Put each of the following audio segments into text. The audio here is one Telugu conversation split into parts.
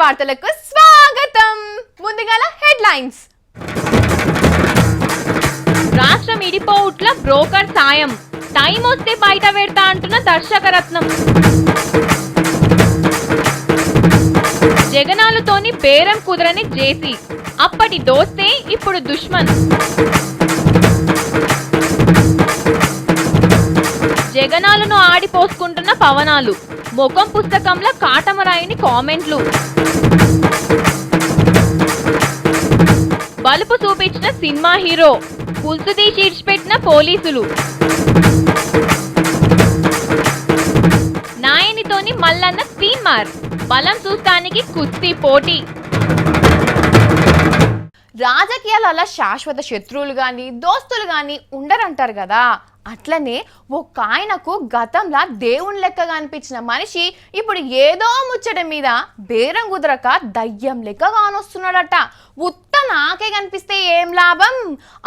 వార్తలకు స్వాగతం. ముందుగాల హెడ్లైన్స్. రాష్ట్రం ఇడిపోవుట్ల బ్రోకర్ సాయం, టైం వస్తే బయట పెడతా అంటున్న దర్శకరత్నం. జగనాలతోని బేరం కుదరని జేసీ, అప్పటి దోస్తే ఇప్పుడు దుష్మన్. జగనాలను ఆడిపోసుకుంటున్న పవనాలు, ముఖం పుస్తకంలో కాటమరాయిని కామెంట్లు. బలుపు చూపించిన సినిమా హీరో, పులుసు తీసి ఇడిచిపెట్టిన పోలీసులు. నాయనితోని మల్లన్న తీన్మార్, బలం చూస్తానికి కుస్తీ పోటీ. రాజకీయాల శాశ్వత శత్రువులు గాని దోస్తులు గాని ఉండరంటారు కదా. అట్లనే ఒక ఆయనకు గతంలో దేవుని లెక్కగా అనిపించిన మనిషి ఇప్పుడు ఏదో ముచ్చట మీద బేరం కుదరక దయ్యం లెక్క కానొస్తున్నాడట. ఉత్త నాకే కనిపిస్తే ఏం లాభం,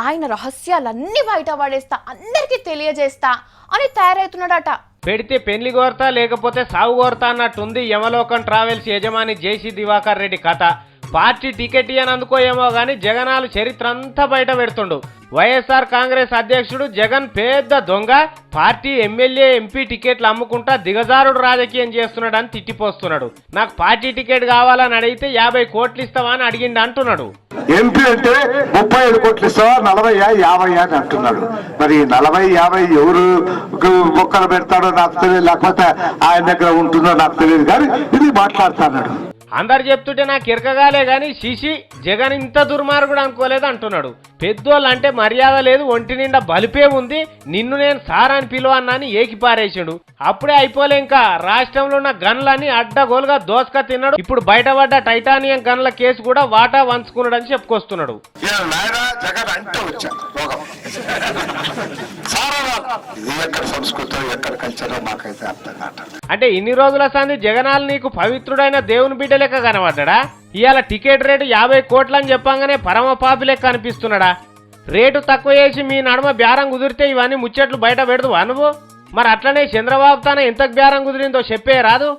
ఆయన రహస్యాలన్నీ బయట పడేస్తా, అందరికీ తెలియజేస్తా అని తయారవుతున్నాడట. పెడితే పెళ్లి కోరతా లేకపోతే సాగు కోరతా అన్నట్టుంది యమలోకం ట్రావెల్స్ యజమాని జేసీ దివాకర్ రెడ్డి కథ. పార్టీ టికెట్ ఇయ్యనందుకో ఏమో గానీ జగనాలు చరిత్ర అంతా బయట పెడుతుండు. వైఎస్ఆర్ కాంగ్రెస్ అధ్యక్షుడు జగన్ పెద్ద దొంగ, పార్టీ ఎమ్మెల్యే ఎంపీ టికెట్లు అమ్ముకుంటా దిగజారుడు రాజకీయం చేస్తున్నాడని తిట్టిపోస్తున్నాడు. నాకు పార్టీ టికెట్ కావాలని అడిగితే 50 కోట్లు ఇస్తావా అని అడిగిండు అంటున్నాడు. ఎంపీ అంటే 35 కోట్లు ఇస్తావా, 40, 50 అని అంటున్నాడు. మరి 40, 50 ఎవరు మొక్కలు పెడతాడో నాకు తెలియదు, లేకపోతే ఆయన దగ్గర ఉంటుందో నాకు తెలియదు, కానీ ఇది మాట్లాడుతున్నాడు. అందరు చెప్తుంటే నాకు ఇరకగాలే గాని శిశి జగన్ ఇంత దుర్మార్గుడు అనుకోలేదు అంటున్నాడు. పెద్దోళ్ళు అంటే మర్యాద లేదు, ఒంటి నిండా బలిపే ఉంది, నిన్ను నేను సార్ అని పిలువన్నాని ఏకిపారేసాడు. అప్పుడే అయిపోలే, ఇంకా రాష్ట్రంలో ఉన్న గన్లన్నీ అడ్డగోలుగా దోసక తిన్నాడు. ఇప్పుడు బయటపడ్డ టైటానియం గన్ల కేసు కూడా వాటా వంచుకున్నాడు అని చెప్పుకొస్తున్నాడు. అంటే ఇన్ని రోజుల సంది జగనాలు నీకు పవిత్రుడైన దేవుని బిడ్డ లెక్క కనబడ్డా? ఇవాళ టికెట్ రేటు 50 కోట్లు అని చెప్పంగానే పరమ పాపి లెక్క అనిపిస్తున్నాడా? రేటు తక్కువ చేసి మీ నడుమ బేరం కుదిరితే ఇవన్నీ ముచ్చట్లు బయట పెడదువా నువ్వు? మరి అట్లనే చంద్రబాబు తాన ఎంతకు బేరం కుదిరిందో చెప్పే రాదు.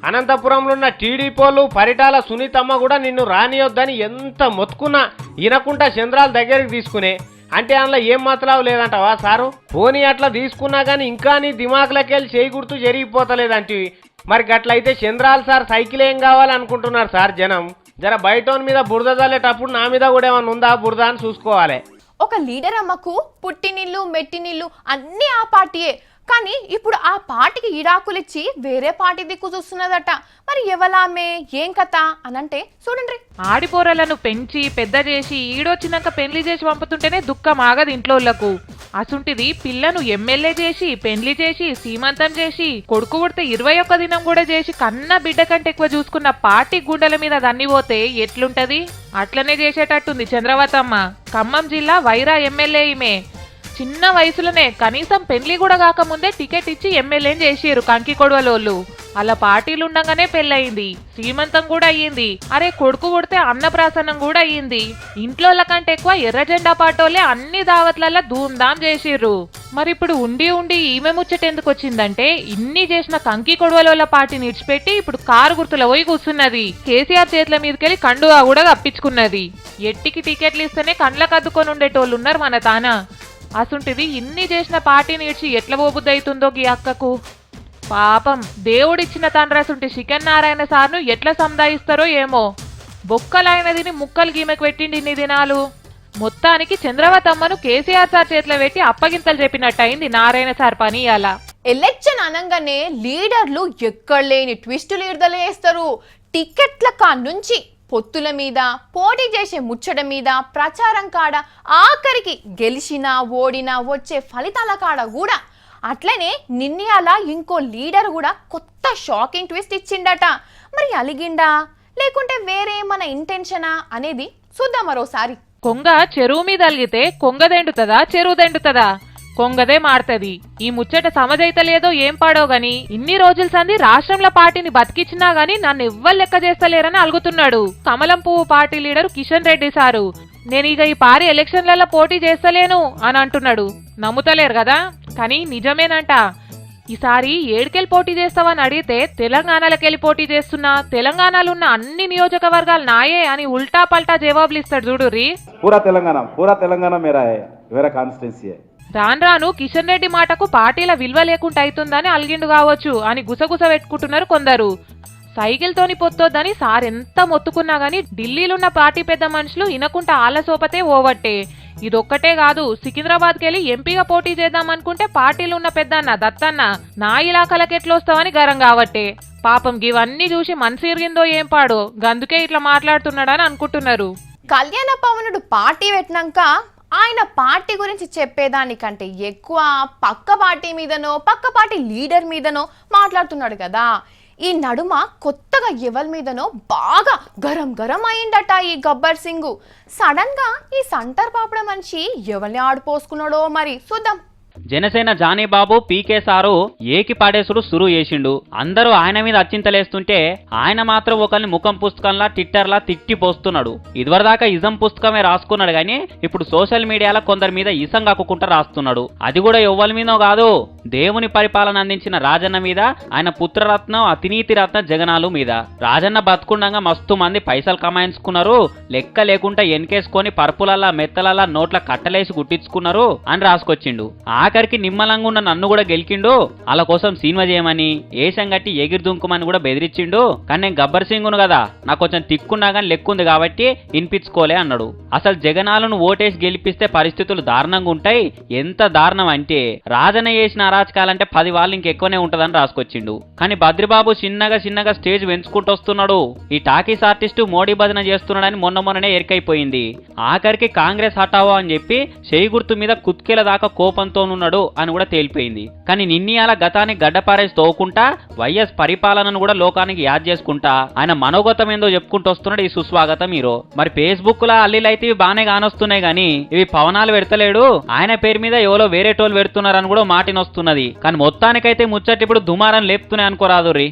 అనంతపురంలో ఉన్న టీడీపోలు పరిటాల సునీతమ్మ కూడా నిన్ను రానియొద్దని ఎంత మొత్తుకున్నా వినకుండా చంద్రాల దగ్గరికి తీసుకునే. అంటే అందులో ఏం మతలావు లేదంటావా సారు? పోనీ అట్లా తీసుకున్నా కానీ ఇంకా నీ దిమాకులకెళ్ళి చేయి గుర్తు జరిగిపోతలేదంటివి. మరి గట్లయితే చంద్రాలు సార్ సైకిల్ ఏం కావాలనుకుంటున్నారు సార్ జనం? జర బయటోని మీద బురద చల్లేటప్పుడు నా మీద కూడా ఏమన్నా ఉందా బురద అని చూసుకోవాలి. ఒక లీడర్ అమ్మకు పుట్టినిల్లు మెట్టినిల్లు అన్నీ ఆ పార్టీయే, కానీ ఇప్పుడు ఆ పార్టీకి ఇడాకులిచ్చి వేరే పార్టీ దిక్కు చూస్తున్నదట. మరి ఎవలామే ఏం కథ అనంటే చూడండి. ఆడిపోరలను పెంచి పెద్ద చేసి ఈడొచ్చినాక పెళ్లి చేసి పంపుతుంటేనే దుఃఖం ఆగదు ఇంట్లోళ్లకు. అసుంటిది పిల్లను ఎమ్మెల్యే చేసి పెళ్లి చేసి సీమంతం చేసి కొడుకు పుడితే 21 దినం కూడా చేసి కన్న బిడ్డ కంటే ఎక్కువ చూసుకున్న పార్టీ గుండెల మీద దన్నిపోతే ఎట్లుంటది? అట్లనే చేసేటట్టుంది చంద్రవతమ్మ. ఖమ్మం జిల్లా వైరా ఎమ్మెల్యే ఈమె. చిన్న వయసులోనే కనీసం పెళ్లి కూడా కాకముందే టికెట్ ఇచ్చి ఎమ్మెల్యేని చేసిరు కంకి కొడవలోళ్ళు. అలా పార్టీలు ఉండగానే పెళ్ళయింది, శ్రీమంతం కూడా అయ్యింది. అరే కొడుకు పుడితే అన్నప్రాసనం కూడా అయ్యింది. ఇంట్లోళ్ళ కంటే ఎక్కువ ఎర్ర జెండా పాటోలే అన్ని దావత్లల్లో ధూమ్ధాం చేసిర్రు. మరి ఇప్పుడు ఉండి ఉండి ఈమె ముచ్చట ఎందుకు వచ్చిందంటే, ఇన్ని చేసిన కంకి కొడవలోళ్ళ పార్టీని ఇడిచిపెట్టి ఇప్పుడు కారు గుర్తుల పోయి కూర్చున్నది. కేసీఆర్ చేతుల మీదకెళ్ళి కండువా కూడా తప్పించుకున్నది. ఎట్టికి టికెట్లు ఇస్తేనే కండ్లకు అద్దుకొని ఉండేటోళ్ళు ఉన్నారు మన తాన. అసుంటిది ఇన్ని చేసిన పార్టీని ఇడ్చి ఎట్ల పోబుద్ది అవుతుందో గీ అక్కకు. పాపం దేవుడిచ్చిన తండ్రసుంటి చికెన్ నారాయణ సార్ను ఎట్లా సందాయిస్తారో ఏమో. బొక్కలైనదిని ముక్కలు గీమెకు పెట్టిండి ఇన్ని దినాలు. మొత్తానికి చంద్రవతమ్మను కేసీఆర్ సార్ చేతిలో పెట్టి అప్పగింతలు చెప్పినట్టయింది నారాయణ సార్ పని. అలా ఎలక్షన్ అనగానే లీడర్లు ఎక్కడ లేని ట్విస్టులు ఇడదలేస్తారు. టికెట్ల నుంచి పొత్తుల మీద, పోటీ చేసే ముచ్చట మీద, ప్రచారం కాడ, ఆఖరికి గెలిచినా ఓడినా వచ్చే ఫలితాల కాడ కూడా. అట్లనే నిన్నయాల ఇంకో లీడర్ కూడా కొత్త షాకింగ్ ట్విస్ట్ ఇచ్చిండట. మరి అలిగిండా లేకుంటే వేరే మన ఇంటెన్షనా అనేది చూద్దాం మరోసారి. కొంగ చెరువు మీద అలిగితే కొంగ దెండుతుందా చెరువు దెండుతుందా? కొంగదే మారుతుంది. ఈ ముచ్చట సమజైతలేదో ఏం పాడో గాని ఇన్ని రోజుల సంది రాష్ట్రంలో పార్టీని బతికిచ్చినా గాని నన్ను ఎవ్వరు లెక్క చేస్తలేరని అలుగుతున్నాడు కమలం పువ్వు party leader Kishan Reddy sir. నేను ఇక ఈ పారి ఎలక్షన్లలో పోటీ చేస్తలేను అని అంటున్నాడు. నమ్ముతలేరు కదా, కానీ నిజమేనంట. ఈసారి ఏడుకెళ్ళి పోటీ చేస్తావని అడిగితే తెలంగాణలోకెళ్ళి పోటీ చేస్తున్నా, తెలంగాణలో ఉన్న అన్ని నియోజకవర్గాలు నాయే అని ఉల్టా పల్టా జవాబులు ఇస్తాడు చూడుర్రి. पूरा तेलंगाना मेरा है, मेरा कॉन्स्टिट्यूंसी है. రాను రాను కిషన్ రెడ్డి మాటకు పార్టీల విలువ లేకుండా అవుతుందని అలిగిండు కావచ్చు అని గుసగుస పెట్టుకుంటున్నారు కొందరు. సైకిల్తోని పొత్తొద్దని సార్ ఎంత మొత్తుకున్నా గానీ ఢిల్లీలున్న పార్టీ పెద్ద మనుషులు ఇనకుంటా ఆళ్ల సోపతే ఓవట్టే. ఇదొక్కటే కాదు, సికింద్రాబాద్కి వెళ్ళి ఎంపీగా పోటీ చేద్దాం అనుకుంటే పార్టీలు ఉన్న పెద్దన్న దత్తన్న నా ఇలాకలకి ఎట్లొస్తావని గరం కావట్టే. పాపం ఇవన్నీ చూసి మనసు ఇరిగిందో ఏం పాడో గందుకే ఇట్లా మాట్లాడుతున్నాడని అనుకుంటున్నారు. కళ్యాణ పవనుడు పార్టీ పెట్టినాక ఆయన పార్టీ గురించి చెప్పేదానికంటే ఎక్కువ పక్క పార్టీ మీదనో పక్క పార్టీ లీడర్ మీదనో మాట్లాడుతున్నాడు కదా. ఈ నడుమ కొత్తగా ఎవరి మీదనో బాగా గరం అయిందట ఈ గబ్బర్ సింగ్. సడన్ గా ఈ సంటర్ పాపడ మనిషి ఎవరిని ఆడిపోసుకున్నాడో మరి చూద్దాం. జనసేన జానీ బాబు పీకే సారు ఏకి పాడేసుడు సురు చేసిండు. అందరూ ఆయన మీద అచ్చింతలేస్తుంటే ఆయన మాత్రం ఒకరిని ముఖం పుస్తకంలా ట్విట్టర్లా తిట్టి పోస్తున్నాడు. ఇదివరదాకా ఇజం పుస్తకమే రాసుకున్నాడు గానీ ఇప్పుడు సోషల్ మీడియాలో కొందరి మీద ఇసం కక్కుకుంటా రాస్తున్నాడు. అది కూడా ఎవ్వరి మీదో కాదు, దేవుని పరిపాలన అందించిన రాజన్న మీద, ఆయన పుత్రరత్నం అతినీతి రత్న జగనాలు మీద. రాజన్న బతుకుండగా మస్తు మంది పైసలు కమాయించుకున్నారు, లెక్క లేకుండా ఎన్కేసుకొని పరుపులల్లా మెత్తలల్లా నోట్ల కట్టలేసి గుట్టించుకున్నారు అని రాసుకొచ్చిండు. ఆఖరికి నిమ్మలంగా ఉన్న నన్ను కూడా గెలికిండు, వాళ్ళ కోసం సినిమా చేయమని ఏషం గట్టి ఎగిరి దుంకుమని కూడా బెదిరించిండు. కానీ నేను గబ్బర్ సింగును కదా, నాకు కొంచెం తిక్కున్నా కానీ లెక్కుంది కాబట్టి వినిపించుకోలే అన్నాడు. అసలు జగనాలను ఓటేసి గెలిపిస్తే పరిస్థితులు దారుణంగా ఉంటాయి. ఎంత దారుణం అంటే రాజన్న చేసిన అరాచకాలంటే 10 వాళ్ళు ఇంకెక్కువనే ఉంటదని రాసుకొచ్చిండు. కానీ బద్రిబాబు చిన్నగా స్టేజ్ పెంచుకుంటూ వస్తున్నాడు. ఈ టాకీస్ ఆర్టిస్టు మోడీ భజన చేస్తున్నాడని మొన్ననే ఎరికైపోయింది. ఆఖరికి కాంగ్రెస్ హటావో అని చెప్పి చేయి గుర్తు మీద కుత్కేల దాకా కోపంతో ఉన్నాడు అని కూడా తేలిపోయింది. కానీ నిన్నీయాల గతానికి గడ్డపారేసి తోకుంటా వైఎస్ పరిపాలనను కూడా లోకానికి యాద్ చేసుకుంటా ఆయన మనోగతం ఏందో చెప్పుకుంటూ వస్తున్నాడు ఈ సుస్వాగతం హీరో. మరి ఫేస్బుక్ లా అల్లీలైతే ఇవి బాగానే కానొస్తున్నాయి గానీ ఇవి పవనాలు పెడతలేడు, ఆయన పేరు మీద ఎవరో వేరే టోలు పెడుతున్నారని కూడా మాటినొస్తున్నది. కానీ మొత్తానికైతే ముచ్చట ఇప్పుడు దుమారం లేపుతున్నాయి అనుకోరాదు రీ.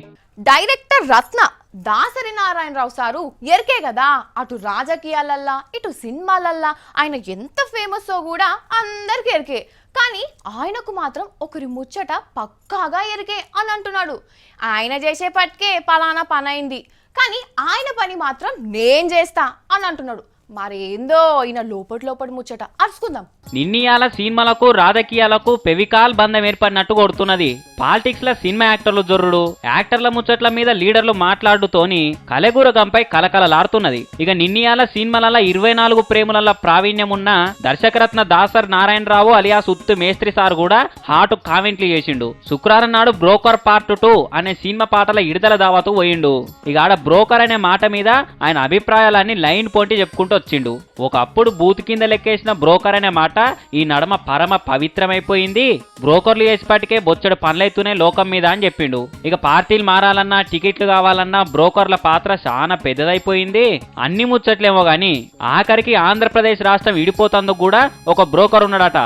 డైరెక్టర్ రత్న దాసరి నారాయణరావు సారు ఎరికే కదా, అటు రాజకీయాలల్లా ఇటు సినిమాలల్లా ఆయన ఎంత ఫేమస్ కూడా అందరికి ఎరికే. కానీ ఆయనకు మాత్రం ఒకరి ముచ్చట పక్కాగా ఎరికే అని అంటున్నాడు. ఆయన చేసే పట్టుకే పలానా పని అయింది, కానీ ఆయన పని మాత్రం నేను చేస్తా అని అంటున్నాడు. మరేందో ఈయన లోపటి ముచ్చట అరుచుకుందాం. నిన్నీయాల సినిమాలకు రాజకీయాలకు పెవికాల్ బంధం ఏర్పడినట్టు కొడుతున్నది. పాలిటిక్స్ లో సినిమా యాక్టర్లు జొర్రుడు, యాక్టర్ల ముచ్చట్ల మీద లీడర్లు మాట్లాడుతోని కలెగురగంపై కలకలలాడుతున్నది. ఇక నిన్నీయాల సినిమాల 24 ప్రేముల ప్రావీణ్యం ఉన్న దర్శకరత్న దాసర్ నారాయణరావు అలియాస్ ఉత్తు మేస్త్రి సార్ కూడా హాట్ కామెంట్లు చేసిండు. శుక్రవారం నాడు బ్రోకర్ పార్ట్ 2 అనే సినిమా పాటల విడుదల దావతు పోయిండు. ఇక ఆడ బ్రోకర్ అనే మాట మీద ఆయన అభిప్రాయాలన్నీ లైన్ పోటీ చెప్పుకుంటూ వచ్చిండు. ఒకప్పుడు బూత్ కింద లెక్కేసిన బ్రోకర్ అనే మాట ఈ నడమ పరమ పవిత్రమైపోయింది. బ్రోకర్లు చేసేపాటికే బొచ్చడు పనులైతూనే లోకం మీద అని చెప్పిండు. ఇక పార్టీలు మారాలన్నా టికెట్లు కావాలన్నా బ్రోకర్ల పాత్ర చాలా పెద్దదైపోయింది. అన్ని ముచ్చట్లేమో గాని ఆఖరికి ఆంధ్రప్రదేశ్ రాష్ట్రం విడిపోతందుకు కూడా ఒక బ్రోకర్ ఉన్నాడట.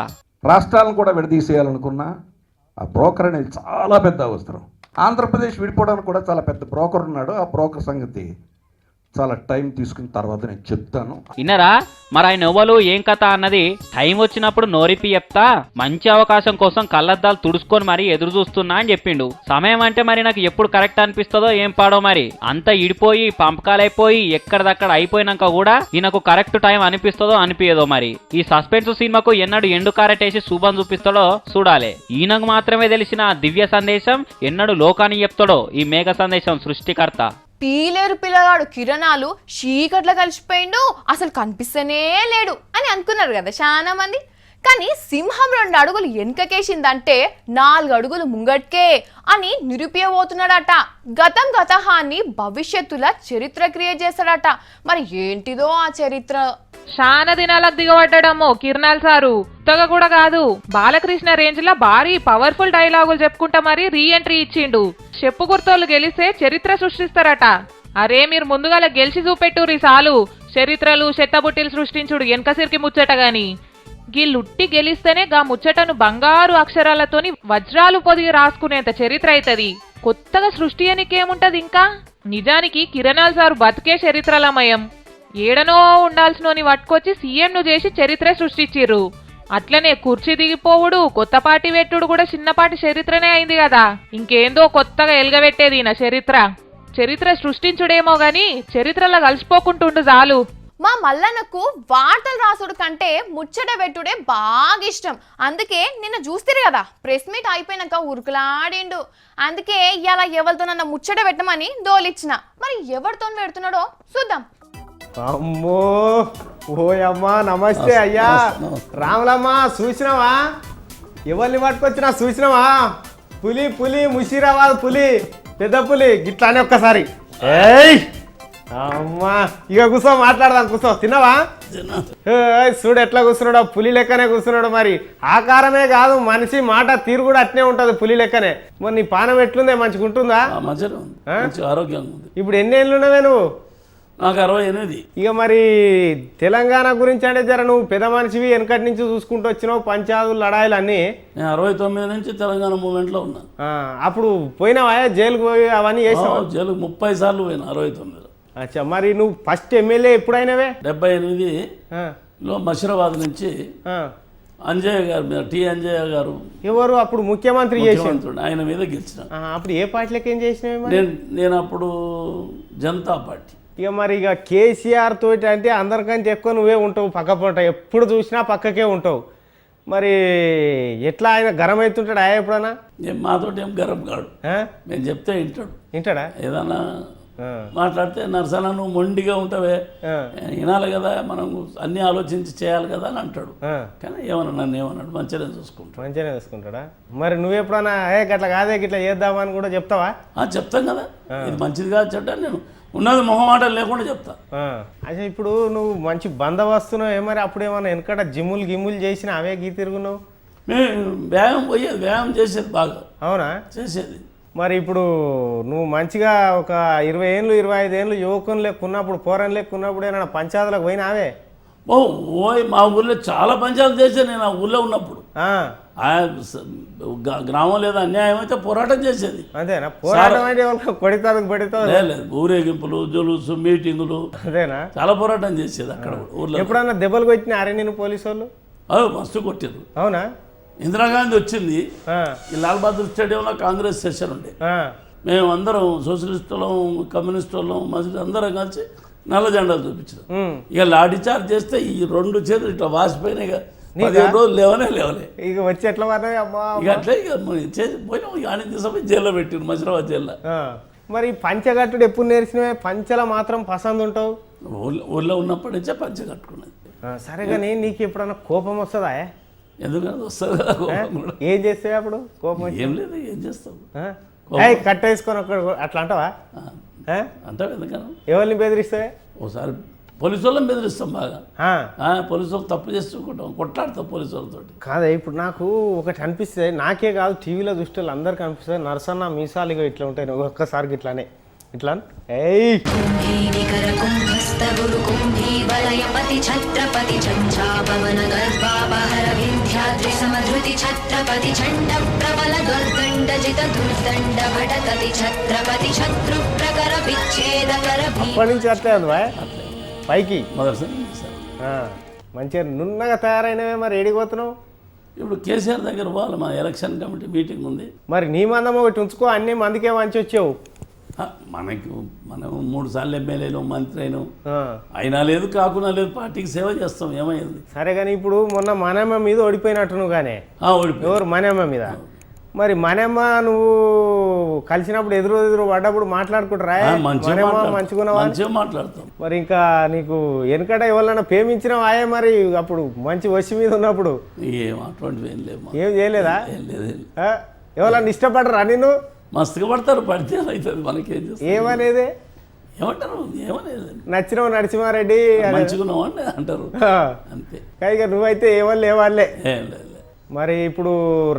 రాష్ట్రాలను కూడా విడదీసేయాలనుకున్నా ఆ బ్రోకర్ అనేది చాలా పెద్ద అవసరం. ఆంధ్రప్రదేశ్ విడిపోవడానికి కూడా చాలా పెద్ద బ్రోకర్ ఉన్నాడు. ఆ బ్రోకర్ సంగతి చాలా టైం తీసుకున్న తర్వాత నేను చెప్తాను. ఇన్నరా మరి ఆయన ఎవరు ఏం కథ అన్నది టైం వచ్చినప్పుడు నోరిపి చెప్తా, మంచి అవకాశం కోసం కళ్ళద్దాలు తుడుచుకొని మరి ఎదురు చూస్తున్నా అని చెప్పిండు. సమయం అంటే మరి నాకు ఎప్పుడు కరెక్ట్ అనిపిస్తుందో ఏం పాడో మరి. అంతా ఇడిపోయి పంపకాలైపోయి ఎక్కడిదక్కడ అయిపోయినాక కూడా ఈయనకు కరెక్ట్ టైం అనిపిస్తుందో అనిపించదో మరి. ఈ సస్పెన్స్ సినిమాకు ఎన్నడు ఎండు కారెటేసి శుభం చూపిస్తాడో చూడాలి. ఈయనకు మాత్రమే తెలిసిన దివ్య సందేశం ఎన్నడు లోకానికి చెప్తాడో ఈ మేఘ సందేశం సృష్టికర్త. పీలేరు పిల్లగాడు కిరణాలు చీకట్లో కలిసిపోయిండు, అసలు కనిపిస్తేనే లేడు అని అనుకున్నారు కదా చాలా మంది. కానీ సింహం 2 అడుగులు వెనుకకేసిందంటే 4 అడుగులు ముంగట్కే అని నిరూపించబోతున్నాడట. గతహాన్ని భవిష్యత్తుల చరిత్ర క్రియేట్ చేస్తాడట. మరి ఏంటిదో ఆ చరిత్ర? చాలా దినాలకు దిగబడ్డాడమ్మో కిరణాల్ సారు. కొత్తగా కూడా కాదు, బాలకృష్ణ రేంజ్ లో భారీ పవర్ఫుల్ డైలాగులు చెప్పుకుంటా మరి రీ ఎంట్రీ ఇచ్చిండు. చెప్పు గుర్తోళ్ళు గెలిస్తే చరిత్ర సృష్టిస్తారట. అరే మీరు ముందుగా గెలిచి చూపెట్టుర్రి సాలు, చరిత్రలు చెత్తబుట్టిలు సృష్టించుడు వెనకసిరికి ముచ్చట గాని. గీళ్ళుట్టి గెలిస్తేనే గా ముచ్చటను బంగారు అక్షరాలతోని వజ్రాలు పొదిగి రాసుకునేంత చరిత్ర అవుతుంది. కొత్తగా సృష్టి అనికేముంటది ఇంకా. నిజానికి కిరణాల్ సారు బతికే చరిత్రలమయం. ఏడనో ఉండాల్సినోని పట్టుకొచ్చి సీఎంను చేసి చరిత్ర సృష్టించిర్రు. అట్లనే కుర్చీ దిగిపోవుడు కొత్త పార్టీ పెట్టుడు కూడా చిన్నపాటి చరిత్రనే అయింది కదా. ఇంకేందో కొత్తగా ఎలుగబెట్టేది నా చరిత్ర సృష్టించుడేమో గాని చరిత్రలో కలిసిపోకుంటుండు చాలు. మా మల్లన్నకు వార్తలు రాసుడు కంటే ముచ్చట పెట్టుడే బాగా ఇష్టం. అందుకే నిన్న చూస్తారు కదా ప్రెస్ మీట్ అయిపోయినాక ఉరుకులాడిండు. అందుకే ఇలా ఎవరితోనన్నా ముచ్చట పెట్టమని దోలిచ్చిన. మరి ఎవరితో పెడుతున్నాడో చూద్దాం. అమ్మో ఓయమ్మా నమస్తే అయ్యా. రాములమ్మ చూసినావా? ఎవరిని పట్టుకొచ్చినా చూసినావా? పులి ముషీరాబాద్ పులి, పెద్ద పులి గిట్లానే ఒక్కసారి. ఏయ్ అమ్మా ఇక కూర్చో మాట్లాడదాం. కూర్చో. తిన్నావా? చూడు ఎట్లా కూర్చున్నాడు, పులి లెక్కనే కూర్చున్నాడు. మరి ఆకారమే కాదు మనిషి మాట తీరు కూడా అట్నే ఉంటది పులి లెక్కనే. మరి నీ పానం ఎట్లుందే? మంచిగా ఉంటుందా? ఆరోగ్యంగా ఉంది. ఇప్పుడు ఎన్ని ఏళ్ళు ఉన్నావే నువ్వు? నాకు 68. ఇక మరి తెలంగాణ గురించి అంటే జర నువ్వు పెద్ద మనిషివి, వెనకటి నుంచి చూసుకుంటూ వచ్చినావు పంచాయతీలు లడాయిలు అన్నీ. నేను 69 నుంచి తెలంగాణ మూమెంట్లో ఉన్నా. అప్పుడు పోయినావా జైలుకు పోయి అవన్నీ చేసినావు? జైలు 30 సార్లు పోయినా 69లో. అచ్చా మరి నువ్వు ఫస్ట్ ఎమ్మెల్యే ఎప్పుడైనావే? 78లో మషీరాబాద్ నుంచి అంజయ్య గారు మీద అంజయ్య గారు ఎవరు అప్పుడు ముఖ్యమంత్రి చేసి ఆయన మీద గెలిచిన. అప్పుడు ఏ పార్టీలకి ఏం చేసినావు? నేను అప్పుడు జనతా పార్టీ. ఇక మరి ఇక కేసీఆర్ తోటి అంటే అందరికంటే ఎక్కువ నువ్వే ఉంటావు, పక్క పూట ఎప్పుడు చూసినా పక్కకే ఉంటావు. మరి ఎట్లా ఆయన గరం అవుతుంటాడు ఆయన ఎప్పుడన్నా? మాతోటి ఏం గరం కాడు, నేను చెప్తే వింటాడా? ఏదన్నా మాట్లాడితే నరసన నువ్వు మొండిగా ఉంటావే, వినాలి కదా, మనం అన్ని ఆలోచించి చేయాలి కదా అని అంటాడు. కానీ ఏమన్నా నన్ను ఏమన్నాడు మంచిగానే చూసుకుంటాడా? మరి నువ్వెప్పుడన్నా గట్లా కాదే గిట్లా చేద్దామని కూడా చెప్తావా? చెప్తాం కదా, ఇది మంచిది కాదు చెడ్డ నేను ఉన్నది మొహమాటలు లేకుండా చెప్తా. అసలు ఇప్పుడు నువ్వు మంచి బందోబస్తున్నావు. మరి అప్పుడు ఏమన్నా వెనకట గిమ్ములు చేసిన అవే గీ తిరుగున్నావు? మేము వ్యాయామం చేసేది బాగా. అవునా? చేసేది. మరి ఇప్పుడు నువ్వు మంచిగా ఒక 20 ఏళ్ళు 25 ఏళ్ళు యువకుని లెక్కున్నప్పుడు పోరని లెక్కున్నప్పుడు ఏమైనా పంచాయతీలకు పోయినావే? మా ఊళ్ళో చాలా పంచాయతీలు చేశాను నేను. ఆ ఊళ్ళో ఉన్నప్పుడు గ్రామం లేదా అన్యాయం అయితే పోరాటం చేసేది. అంతేనా? పోరాటం అంటే కొడితాదు లేదు, ఊరేగింపులు, జలుసు, మీటింగులు. అదేనా? చాలా పోరాటం చేసేది అక్కడ ఊళ్ళో. ఎప్పుడన్నా దెబ్బలు కొట్టిన అరే నేను పోలీసు వాళ్ళు? మస్తు కొట్టారు. అవునా? ఇందిరాగాంధీ వచ్చింది, ఈ లాల్ బహదూర్ స్టేడియంలో కాంగ్రెస్ సెషన్ ఉండే. మేము అందరం సోషలిస్టులం, కమ్యూనిస్టులం, మసీదు అందరం కలిసి నల్ల జెండాలు చూపించాం. ఇక లాఠీ చార్జ్ చేస్తే ఈ 2 చేతులు ఇట్లా వాసిపోయినాయి. ఇక 15 రోజులు లేవలే. ఇక వచ్చి ఎట్లా ఇక అట్లా ఇక పోయినాం. ఇక ఆయన తీసుకుపోయి జైల్లో పెట్టిరు, మషీరాబాద్ జైల్లో. మరి పంచగట్టుడు ఎప్పుడు నేర్చినవే? పంచలో మాత్రం పసందు ఉంటావు. ఊళ్ళో ఉన్నప్పటి నుంచే పంచ కట్టుకున్నది. సరే కానీ నీకు ఎప్పుడన్నా కోపం వస్తుందా? ఎందుకంటే వస్తుంది కదా కోపం కూడా. ఏం చేస్తావు అప్పుడు కోపం? ఏం లేదు, ఏం చేస్తావు? కట్టేసుకొని అట్లా అంటావా? అంటావు. ఎందుకన్నా? ఎవరిని బెదిరిస్తావే? ఓసారి పోలీసు వాళ్ళని బెదిరిస్తాం బాగా. పోలీసు వాళ్ళు తప్పు చేస్తుంటాం, కొట్లాడతాం పోలీసు వాళ్ళతో. కాదా? ఇప్పుడు నాకు ఒకటి అనిపిస్తుంది, నాకే కాదు టీవీలో చూస్తే అందరికి అనిపిస్తుంది, నరసన్న మీసాలు ఇట్లా ఉంటాయి ఒక్కసారికి ఇట్లానే ఇట్లా. అప్పటి నుంచి అట్లే ఉంది పైకి మంచిగా నున్నగా తయారైనవే. మరి ఏడిపోతున్నావు? ఇప్పుడు కేసీఆర్ దగ్గర పోవాలి, మా ఎలక్షన్ కమిటీ మీటింగ్ ఉంది. మరి నీ మందం ఒకటి ఉంచుకో, అన్ని మందికే మంచి వచ్చావు. మనం 3 సార్లు ఎమ్మెల్యేలు, మంత్రి అయినాం. అయినా లేదు కాకుండా లేదు, పార్టీకి సేవ చేస్తాం. ఏమైంది? సరే కానీ ఇప్పుడు మొన్న మనమ్మ మీద ఓడిపోయినట్టు నువ్వు కానీ. ఎవరు? మనమ్మ మీద. మరి మనమ్మ నువ్వు కలిసినప్పుడు ఎదురు పడ్డప్పుడు మాట్లాడుకుంటారా? మంచిగా మాట్లాడతాం. మరి ఇంకా నీకు వెనకట ఎవరైనా ప్రేమించినావు ఆయే? మరి అప్పుడు మంచి వసి మీద ఉన్నప్పుడు అటువంటివి ఏం చేయలేదా? ఎవరన్నా ఇష్టపడరా నిన్ను? మస్తుగా పడతారు, పడితే అవుతుంది. మనకేం చేస్తారు? ఏమనేది? ఏమంటారు? ఏమనేది? నచ్చినావు నరసింహారెడ్డి మంచిగున్నావు అని అంటారు, అంతే. కానీ నువ్వైతే ఏవాళ్ళు లేవాళ్ళే. ఏం లేదు. మరి ఇప్పుడు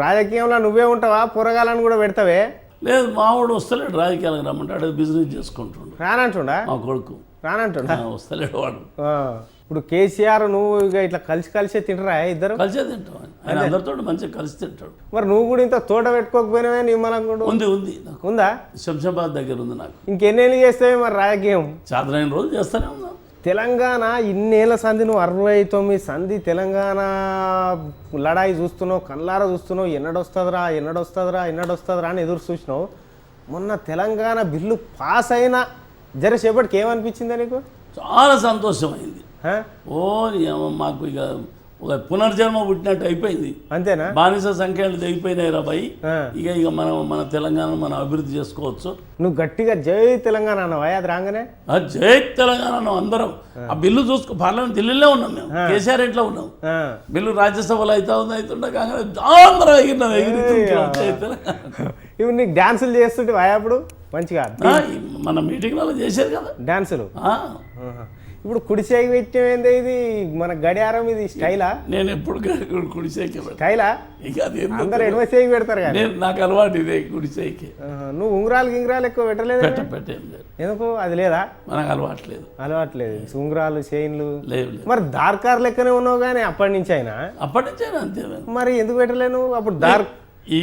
రాజకీయంలో నువ్వే ఉంటావా? పొరగాలను కూడా పెడతావే? లేదు, మావాడు వస్తలేడు రాజకీయాలకు రమ్మంటాడు, బిజినెస్ చేసుకుంటుండు. రానంటుండా? మా కొడుకు రానంటుండా? వస్తలేడు వాడు. ఇప్పుడు కేసీఆర్ నువ్వు ఇక ఇట్లా కలిసే తింటారా ఇద్దరు? కలిసే తింటాం, ఆయన అందరితో మంచిగా కలిసి తింటాడు. మరి నువ్వు కూడా ఇంత తోట పెట్టుకోకపోయినావే? నిమ్మలం కూడా ఉంది ఉందా? శంషాబాద్ దగ్గర ఉంది నాకు. ఇంకెన్నేళ్ళు చేస్తావే మరి రాజకీయం? చాదరైన రోజు చేస్తానే ఉన్నా. తెలంగాణ ఇన్నేళ్ల సంధి నువ్వు 69 సంధి తెలంగాణ లడాయి చూస్తున్నావు, కళ్ళారా చూస్తున్నావు, ఎన్నడొస్తుందిరా అని ఎదురు చూసినావు. మొన్న తెలంగాణ బిల్లు పాస్ అయినా జరసేపటికి ఏమనిపించిందా నీకు? చాలా సంతోషమైంది. మాకు ఇక ఒక పునర్జన్మ పుట్టినట్టు అయిపోయింది. అంతేనా? బానిస సంఖ్యలు తెగిపోయినాయి రాబాయి. ఇక మన తెలంగాణ మనం అభివృద్ధి చేసుకోవచ్చు. నువ్వు గట్టిగా జై తెలంగాణ అన్నావా అది రాగానే? జై తెలంగాణ అందరం ఆ బిల్లు చూసుకో. పార్లమెంట్ ఢిల్లీలో ఉన్నాం మేము, కేసీఆర్ ఇంట్లో ఉన్నాం. బిల్లు రాజ్యసభలో అవుతుండే కాంగ్రెస్ అందరం ఎగిరినాం, జై తెలంగాణ. ఇవి నీకు డాన్సులు చేస్తుంటే అప్పుడు మంచిగా మన మీటింగ్లలో చేశారు కదా డాన్సులు. ఇప్పుడు కుడిసేకి పెట్టేది ఇది మన గడియారం, ఇది స్టైలా? నేను ఎప్పుడు కుడిసేకి స్టైలా? అందరు ఎడమ సేకి పెడతారు కదా. నాకు అలవాటు ఇదే కుడిసేకి. నువ్వు ఉంగరాలు ఎక్కువ పెట్టలేదు? ఎందుకు? అది లేదా? మనకు అలవాట్లేదు ఉంగరాలు చైన్లు లేవు. మరి దార్కార్ లెక్కనే ఉన్నావు కానీ అప్పటి నుంచి అయినా అంతే. మరి ఎందుకు పెట్టలేను అప్పుడు? ఈ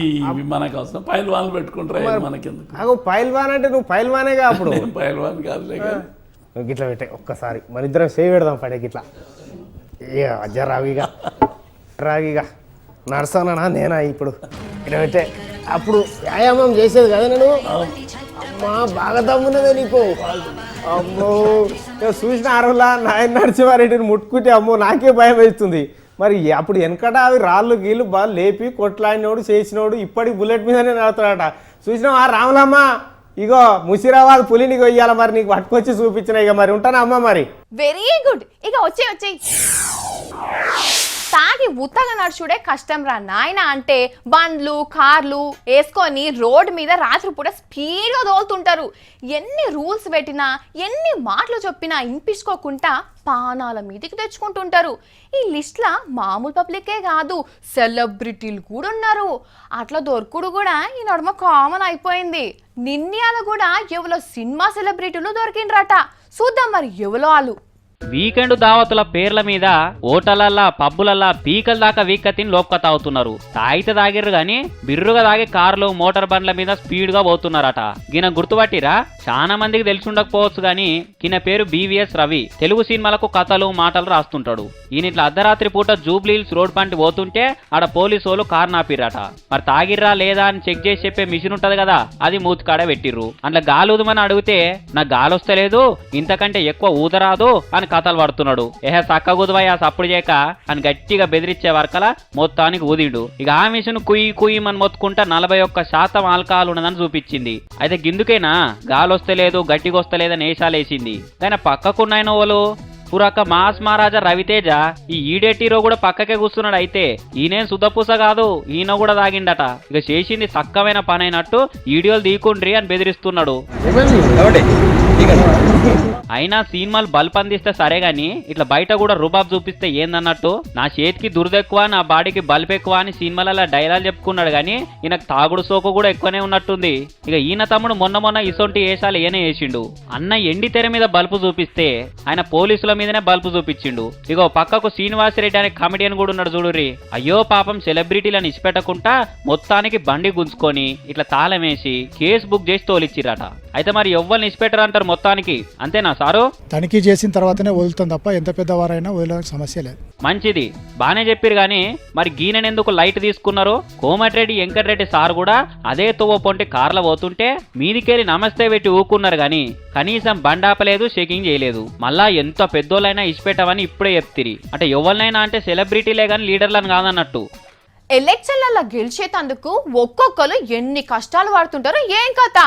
మనకు అవసరం పైల్వాన్లు పెట్టుకుంటారు మనకెందుకు? పైల్వాన్ అంటే నువ్వు పైల్వానేగా అప్పుడు? పైల్వాన్ కాదులే. గిట్లా పెట్టే ఒక్కసారి మన ఇద్దరం సేవ్ పెడదాం పడే గిట్లా. రాగిగా నడుస్తానా నేనా ఇప్పుడు ఇట్లా పెట్టే. అప్పుడు వ్యాయామం చేసేది కదా నేను. అమ్మా బాగా దమ్మున్నదే నీకు. అమ్మో చూసిన అరవలా నాయన నడిచేవారెడ్డిని ముట్టుకుంటే అమ్మో నాకే భయం వేస్తుంది. మరి అప్పుడు వెనకట అవి రాళ్ళు గీళ్ళు బాగా లేపి కొట్లాడినోడు చేసినోడు ఇప్పటికి బుల్లెట్ మీదనే నడుతాడట. చూసినావా రాములమ్మ? ఇగో ముషిరాబాద్ పులి నీకు ఇయ్యాల, మరి నీకు పట్టుకొచ్చి చూపించిన. ఇక మరి ఉంటానా అమ్మ? మరి వెరీ గుడ్. ఇక వచ్చేయి తాగి ఉత్తగా నడుచుడే కష్టం రా నాయన అంటే బండ్లు కార్లు వేసుకొని రోడ్డు మీద రాత్రిపూట స్పీడ్గా తోలుతుంటారు. ఎన్ని రూల్స్ పెట్టినా ఎన్ని మాటలు చెప్పినా ఇంపించుకోకుండా పానాల మీదకి తెచ్చుకుంటుంటారు. ఈ లిస్ట్లో మామూలు పబ్లికే కాదు, సెలబ్రిటీలు కూడా ఉన్నారు. అట్లా దొరుకుడు కూడా ఈ నడుమ కామన్ అయిపోయింది. నిన్నయాల కూడా ఎవరో సినిమా సెలబ్రిటీలు దొరికిండ్రట. చూద్దాం మరి ఎవరో వాళ్ళు. వీకెండ్ దావతుల పేర్ల మీద హోటలల్లా పబ్బులల్లా పీకల దాకా వీక్కతిని లోపక తాగుతున్నారు. తాగితే తాగిర్రు గాని బిర్రుగా తాగి కార్లు మోటార్ బండ్ల మీద స్పీడ్ గా పోతున్నారట. గిన గుర్తుపట్టిరా? చాలా మందికి తెలిసి ఉండకపోవచ్చు గాని కిన పేరు BVS రవి. తెలుగు సినిమాలకు కథలు మాటలు రాస్తుంటాడు. ఈయన ఇట్లా అర్ధరాత్రి పూట జూబ్లీహిల్స్ రోడ్ పంటి పోతుంటే ఆడ పోలీసు వాళ్ళు కారు నాపిర్రట. మరి తాగిర్రా లేదా అని చెక్ చేసి చెప్పే మిషన్ ఉంటది కదా, అది మూతికాడ పెట్టిర్రు. అందులో గాలి ఊదమని అడిగితే నాకు గాలి వస్తలేదు, ఇంతకంటే ఎక్కువ ఊదరాదు అని కథలు పడుతున్నాడు. సక్కగుదవయ్యా సప్పుడు చేయక అని గట్టిగా బెదిరించే వరకల మొత్తానికి ఊదిండు. ఇక ఆ మిషన్ కుయ్యమని మొత్తుకుంటా 41% ఆల్కహాల్ ఉన్నదని చూపించింది. అయితే గిందుకేనా గాలి వస్తలేదు గట్టిగా వస్తలేదని వేషాలేసింది. కానీ పక్కకున్నాయన వాళ్ళు పురక మాస్ మహారాజా రవితేజ ఈ ఈడేటీరో కూడా పక్కకే కూర్చున్నాడు. అయితే ఈయనేం సుధపూస కాదు, ఈయన కూడా తాగిండట. ఇక చేసింది సక్కమైన పని అయినట్టు వీడియోలు తీకుండ్రి అని బెదిరిస్తున్నాడు. అయినా సినిమాలు బల్బ్ అందిస్తే సరే గాని ఇట్లా బయట కూడా రుబాబ్ చూపిస్తే ఏందన్నట్టు, నా చేతికి దురదెక్కువ నా బాడీకి బల్బ్ ఎక్కువ అని సినిమాలలో డైలాగ్ చెప్పుకున్నాడు గాని ఈయనకు తాగుడు సోకు కూడా ఎక్కువనే ఉన్నట్టుంది. ఇక ఈయన తమ్ముడు మొన్న ఇసొంటి వేషాలు ఏనే వేసిండు. అన్న ఎండి తెర మీద బల్బు చూపిస్తే ఆయన పోలీసుల మీదనే బల్బు చూపించిండు. ఇగో పక్కకు శ్రీనివాసరెడ్డి అనే కమెడియన్ కూడా ఉన్నాడు చూడుర్రి. అయ్యో పాపం సెలబ్రిటీలను ఇచ్చిపెట్టకుండా మొత్తానికి బండి గుంజుకొని ఇట్లా తాళం వేసి కేసు బుక్ చేసి తోలిచ్చిరట. అయితే మరి ఎవ్వరిని ఇచ్చిపెట్టరంటారు మొత్తానికి, అంతేనా సారు? తనిఖీ చేసిన తర్వాతనే వదులుతాం తప్ప ఎంత పెద్దవారైనా వదిలే సమస్య లేదు. మంచిది, బానే చెప్పారు గాని మరి గీనెందుకు లైట్ తీసుకున్నారు? కోమటిరెడ్డి వెంకటరెడ్డి సార్ కూడా అదే తువ్వ పొంటి కార్ల పోతుంటే మీదికెళ్ళి నమస్తే పెట్టి ఊకున్నారు గాని కనీసం బండాపలేదు, చెకింగ్ చేయలేదు. మళ్ళా ఎంత పెద్దోళ్ళైనా ఇచ్చిపెట్టమని ఇప్పుడే చెప్తిరి. అంటే ఎవరినైనా అంటే సెలబ్రిటీలే గాని లీడర్లను కాదన్నట్టు. ఎలక్షన్లలో గెలిచేటందుకు ఒక్కొక్కరు ఎన్ని కష్టాలు పడుతుంటారో ఏం కథ.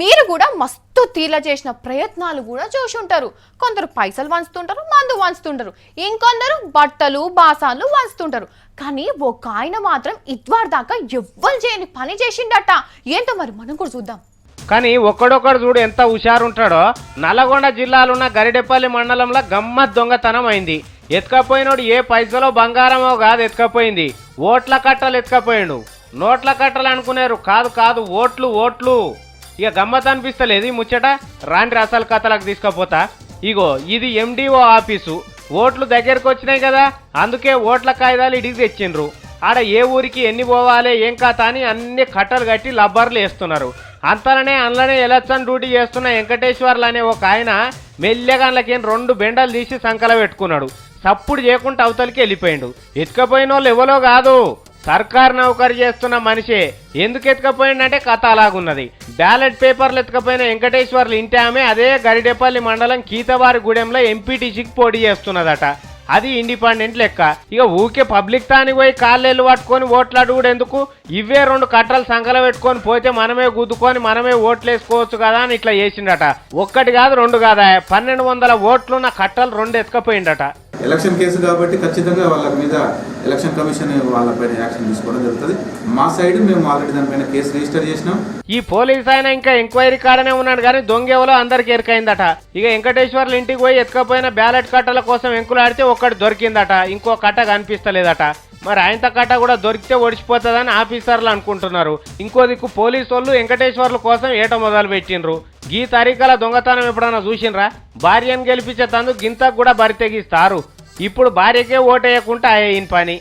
మీరు కూడా మస్తు తీర్ల చేసిన ప్రయత్నాలు కూడా చూసి ఉంటారు. కొందరు పైసలు వంచుతుంటారు, మందు వంచుతుంటారు, ఇంకొందరు బట్టలు బాసాలు వంచుతుంటారు. కానీ ఒక ఆయన మాత్రం ఇద్వార్ దాకా ఎవ్వరు చేయని పని చేసిండట. ఏంటో మరి మనం కూడా చూద్దాం. కానీ ఒక్కడొక్కడు చూడు ఎంత హుషారుంటాడో. నల్లగొండ జిల్లాలున్న గరిడెపల్లి మండలంలో గమ్మత్ దొంగతనం అయింది. ఎత్తుకపోయినోడు ఏ పైసలో బంగారమో కాదు ఎత్తుకపోయింది, ఓట్ల కట్టలు ఎత్తుకపోయిండు. నోట్ల కట్టలు అనుకున్నారు, కాదు ఓట్లు. ఇక గమ్మత్ అనిపిస్తలేదు ఈ ముచ్చట. రాండ్రి అసలు కథలకు తీసుకపోతా. ఇగో ఇది MDO ఆఫీసు. ఓట్లు దగ్గరకు వచ్చినాయి కదా, అందుకే ఓట్ల కాగితాలు ఇడికి తెచ్చిండ్రు. ఆడ ఏ ఊరికి ఎన్ని పోవాలి ఏం కథ అని అన్ని కట్టలు కట్టి లబ్బర్లు వేస్తున్నారు. అంతలోనే అందులోనే ఎలక్షన్ డ్యూటీ చేస్తున్న వెంకటేశ్వర్లు అనే ఒక ఆయన మెల్లెగాన్లకి 2 బెండలు తీసి సంకల పెట్టుకున్నాడు. సప్పుడు చేయకుండా అవతలికి వెళ్ళిపోయిండు. ఎత్తుకపోయిన వాళ్ళు ఎవరో కాదు, సర్కార్ నౌకరీ చేస్తున్న మనిషే. ఎందుకు ఎత్తుకపోయిందంటే కథ అలాగున్నది. బ్యాలెట్ పేపర్లు ఎత్తుకపోయిన వెంకటేశ్వర్లు ఇంటి ఆమె అదే గరిడేపల్లి మండలం కీతవారి గూడెంలో ఎంపీటీసీకి పోటీ చేస్తున్నదట. అది ఇండిపెండెంట్ లెక్క. ఇక ఊకే పబ్లిక్ తానికి పోయి కాళ్ళెళ్ళు పట్టుకొని ఓట్లాడు కూడా ఎందుకు, ఇవే 2 కట్టలు సంకల పెట్టుకొని పోతే మనమే గుద్దుకొని మనమే ఓట్లు వేసుకోవచ్చు కదా అని ఇట్లా చేసిండట. 1 కాదు 2 కాదా, 1200 ఓట్లున్న కట్టలు 2 ఎత్తుకపోయిండట. ఎలక్షన్ కేసు కాబట్టి ఖచ్చితంగా వాళ్ళ మీద ఎలక్షన్ కమిషన్ వాళ్ళపైన యాక్షన్ తీసుకోవడం జరుగుతుంది. మా సైడ్ మేము ఆల్రెడీ దానిపైన కేసు రిజిస్టర్ చేసినాం. ఈ పోలీస్ ఆయన ఇంకా ఎంక్వైరీ కాడనే ఉన్నాడు కానీ దొంగేవలో అందరికి ఎరకైందట. ఇక వెంకటేశ్వర్లు ఇంటికి పోయి ఎత్తుకపోయిన బ్యాలెట్ కట్టల కోసం ఎంకులాడితే ఒక్కటి దొరికిందట, ఇంకో కట్ట కనిపిస్తలేదట. మరి ఆయనతో కట్ట కూడా దొరికితే ఒడిచిపోతుందని ఆఫీసర్లు అనుకుంటున్నారు. ఇంకో దిక్కు పోలీసు వాళ్ళు వెంకటేశ్వర్ల కోసం ఏట మొదలు పెట్టిండ్రు. గీ తరీకల దొంగతనం ఎప్పుడన్నా చూసిండ్రా? భార్యను గెలిపించే తందుకు గింతకు కూడా బరి తెగిస్తారు. ఇప్పుడు భార్యకే ఓటేయకుండా అయ్యిన పని.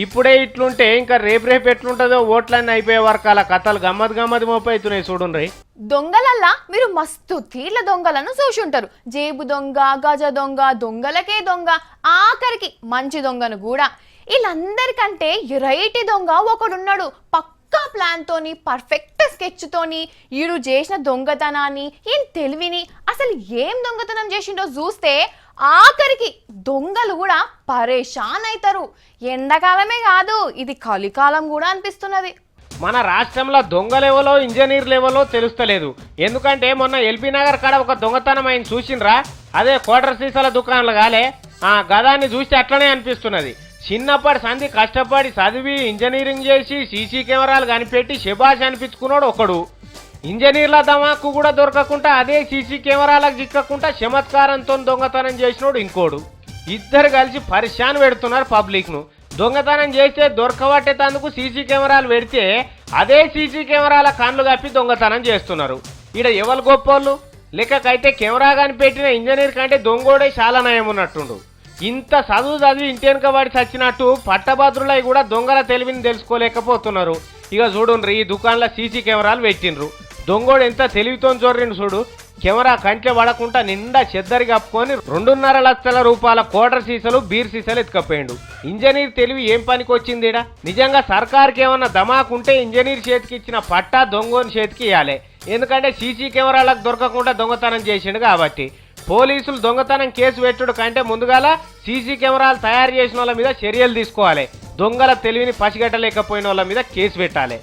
ఇప్పుడే ఇట్లుంటే ఇంకా రేపు ఎట్లుంటుందో ఓట్లన్నీ అయిపోయే వరకు అలా కథలు గమ్మత్ మోపైతున్నాయి చూడండి. దొంగలల్లా మీరు మస్తు తీర్ల దొంగలను చూసుంటారు. జేబు దొంగ, గజ దొంగ, దొంగలకే దొంగ, ఆఖరికి మంచి దొంగను కూడా. వీళ్ళందరికంటే రైటి దొంగ ఒకడున్నాడు. పక్కా ప్లాన్ తోని, పర్ఫెక్ట్ స్కెచ్ తోని ఈడు చేసిన దొంగతనాన్ని, ఈ తెలివిని, అసలు ఏం దొంగతనం చేసిండో చూస్తే ఆఖరికి దొంగలు కూడా పరేషాన్ అవుతారు. ఎండాకాలమే కాదు, ఇది కలికాలం కూడా అనిపిస్తున్నది. మన రాష్ట్రంలో దొంగ లెవెలో ఇంజనీర్ లెవెలో తెలుస్తలేదు. ఎందుకంటే మొన్న ఎల్బీ నగర్ కాడ ఒక దొంగతనం ఆయన చూసిండ్రా? అదే కోటర్ సీసాల దుకాణాలు కాలే, ఆ గదాన్ని చూస్తే అట్లనే అనిపిస్తున్నది. చిన్నప్పటి సంధి కష్టపడి చదివి ఇంజనీరింగ్ చేసి సీసీ కెమెరాలు కనిపెట్టి శబాష్ అనిపించుకున్నాడు ఒకడు. ఇంజనీర్ల దమాకు కూడా దొరకకుండా అదే సీసీ కెమెరాలకు చిక్కకుండా చమత్కారంతో దొంగతనం చేసినోడు ఇంకోడు. ఇద్దరు కలిసి పరిశాన్ పెడుతున్నారు పబ్లిక్ను. దొంగతనం చేస్తే దొరకబట్టేందుకు సీసీ కెమెరాలు పెడితే అదే సీసీ కెమెరాల కళ్ళు కప్పి దొంగతనం చేస్తున్నారు. ఈడ ఎవరు గొప్పోళ్ళు? లెక్కకైతే కెమెరా కనిపెట్టిన ఇంజనీర్ కంటే దొంగోడే చాలా నయం ఉన్నట్టుండు. ఇంత చదివి ఇంటి వెనుకబడి చచ్చినట్టు పట్టభద్రులై కూడా దొంగల తెలివిని తెలుసుకోలేకపోతున్నారు. ఇక చూడుండ్రి, ఈ దుకాణంలో సీసీ కెమెరాలు పెట్టిండ్రు. దొంగోడు ఎంత తెలివితో చోరిండు చూడు. కెమెరా కంట్లో పడకుండా నిండా చెద్దరి కప్పుకొని 2.5 లక్షల రూపాయల కోటర్ సీసాలు, బీర్ సీసాలు ఎత్తుకపోయిండు. ఇంజనీర్ తెలివి ఏం పనికి వచ్చిందిడా? నిజంగా సర్కార్కి ఏమన్నా దమాకుంటే ఇంజనీర్ చేతికి ఇచ్చిన పట్టా దొంగోని చేతికి ఇవ్వాలి. ఎందుకంటే సీసీ కెమెరాలకు దొరకకుండా దొంగతనం చేసిండు కాబట్టి. పోలీసులు దొంగతనం కేసు పెట్టుడు కంటే ముందుగాల సీసీ కెమెరాలు తయారు చేసిన వాళ్ళ మీద చర్యలు తీసుకోవాలి. దొంగల తెలివిని పసిగట్టలేకపోయిన వాళ్ళ మీద కేసు పెట్టాలి.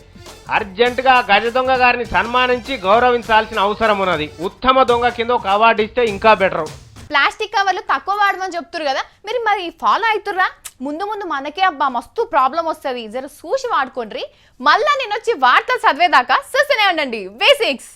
అర్జెంటుగా గజ దొంగ గారిని సన్మానించి గౌరవించాల్సిన అవసరం ఉన్నది. ఉత్తమ దొంగ కింద ఒక అవార్డు ఇస్తే ఇంకా బెటర్. ప్లాస్టిక్ కవర్లు తక్కువ వాడమని చెప్తున్నారు కదా, మీరు మరి ఫాలో అవుతుర్రా? ముందు మనకే అబ్బా మస్తు ప్రాబ్లం వస్తుంది, జర చూసి వాడుకోండి. మళ్ళా నేను వచ్చి వార్తలు చదివేదాకా చూస్తూనే ఉండండి బేసిక్స్.